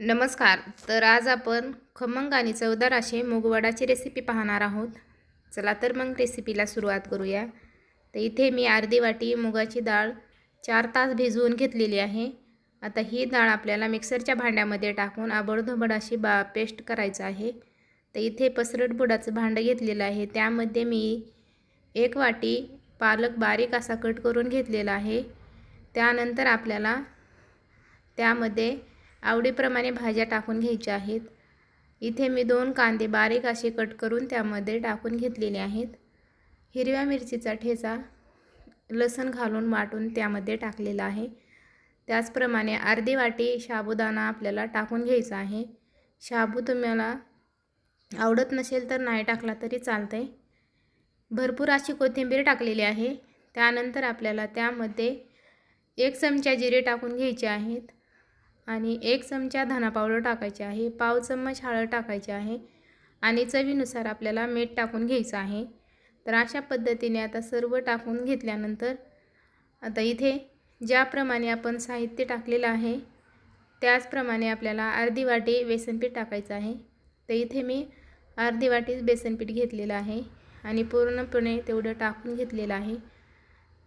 नमस्कार. तर आज आपण खमंग आणि चवदार असे मूगवडाची रेसिपी पाहणार आहोत. चला तर मग रेसिपीला सुरुवात करूया. तर इथे मी अर्धी वाटी मुगाची डाळ 4 तास भिजवून घेतलेली आहे. आता ही डाळ आपल्याला मिक्सरच्या भांड्यामध्ये टाकून आबडधोबड अशी पेस्ट करायचं आहे. तर इथे पसरट बुडाचं भांडं घेतलेलं आहे. त्यामध्ये मी 1 वाटी पालक बारीक असा कट करून घेतलेला आहे. त्यानंतर आपल्याला त्यामध्ये आवडीप्रमाणे भाज्या टाकून घ्यायच्या आहेत. इथे मी 2 कांदे बारीक असे कट करून त्यामध्ये टाकून घेतलेले आहेत. हिरव्या मिरचीचा ठेचा लसूण घालून वाटून त्यामध्ये टाकलेला आहे. त्याचप्रमाणे अर्धी वाटी साबुदाणा आपल्याला टाकून घ्यायचा आहे. साबू तुम्हाला आवडत नसेल तर नाही टाकला तरी चालतंय. भरपूर अशी कोथिंबीर टाकलेली आहे. त्यानंतर आपल्याला त्यामध्ये 1 चमचा जिरे टाकून घ्यायचे आहेत आणि 1 चमचा धना पावडर टाकायची आहे. पाव चम्मच हळद टाकायची आहे आणि चवीनुसार आपल्याला मीठ टाकून घ्यायचं आहे. तर अशा पद्धतीने आता सर्व टाकून घेतल्यानंतर आता इथे ज्याप्रमाणे आपण साहित्य टाकलेलं आहे त्याचप्रमाणे आपल्याला अर्धी वाटी बेसनपीठ टाकायचं आहे. तर इथे मी अर्धी वाटी बेसनपीठ घेतलेलं आहे आणि पूर्णपणे तेवढं टाकून घेतलेलं आहे.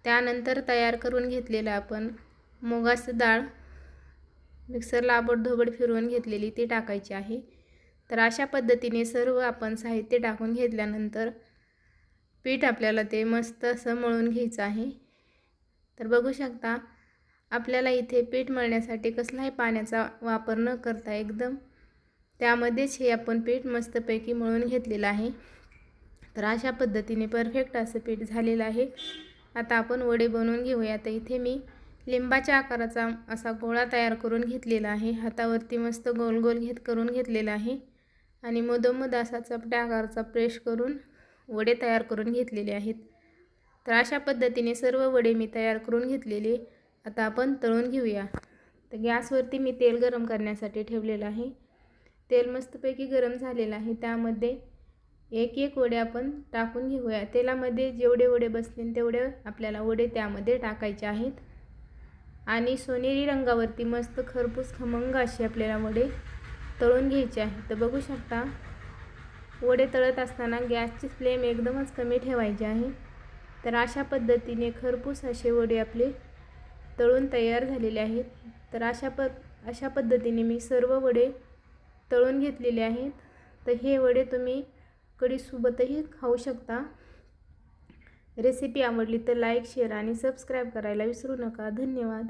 त्यानंतर तयार करून घेतलेलं आपण मुगाची डाळ मिक्सरला आबडधोबड फिरवून घेतलेली ती टाकायची आहे. तर अशा पद्धतीने सर्व आपण साहित्य टाकून घेतल्यानंतर पीठ आपल्याला ते मस्त असं मळून घ्यायचं आहे. तर बघू शकता आपल्याला इथे पीठ मळण्यासाठी कसलाही पाण्याचा वापर न करता एकदम त्यामध्येच हे आपण पीठ मस्तपैकी मळून घेतलेलं आहे. तर अशा पद्धतीने परफेक्ट असं पीठ झालेलं आहे. आता आपण वडे बनवून घेऊया. तर इथे मी लिंबाच्या आकाराचा असा गोळा तयार करून घेतलेला आहे. हातावरती मस्त गोल गोल करून घेतलेला आहे आणि मधोमध असा चपट्या आकाराचा प्रेस करून वडे तयार करून घेतलेले आहेत. तर अशा पद्धतीने सर्व वडे मी तयार करून घेतलेले आता आपण तळून घेऊया. तर गॅसवरती मी तेल गरम करण्यासाठी ठेवलेलं आहे. तेल मस्तपैकी गरम झालेलं आहे. त्यामध्ये एक एक वडे आपण टाकून घेऊया. तेलामध्ये जेवढे वडे बसतील तेवढे आपल्याला वडे त्यामध्ये टाकायचे आहेत आणि सोनेरी रंगावरती मस्त खरपूस खमंग असे आपल्याला वडे तळून घ्यायचे आहेत. तर बघू शकता वडे तळत असताना गॅसची फ्लेम एकदमच कमी ठेवायची आहे. तर अशा पद्धतीने खरपूस असे वडे आपले तळून तयार झालेले आहेत. तर अशा पद्धतीने मी सर्व वडे तळून घेतलेले आहेत. तर हे वडे तुम्ही कढीसोबतही खाऊ शकता. रेसिपी आवडली तर लाईक, शेअर आणि सबस्क्राईब करायला विसरू नका. धन्यवाद.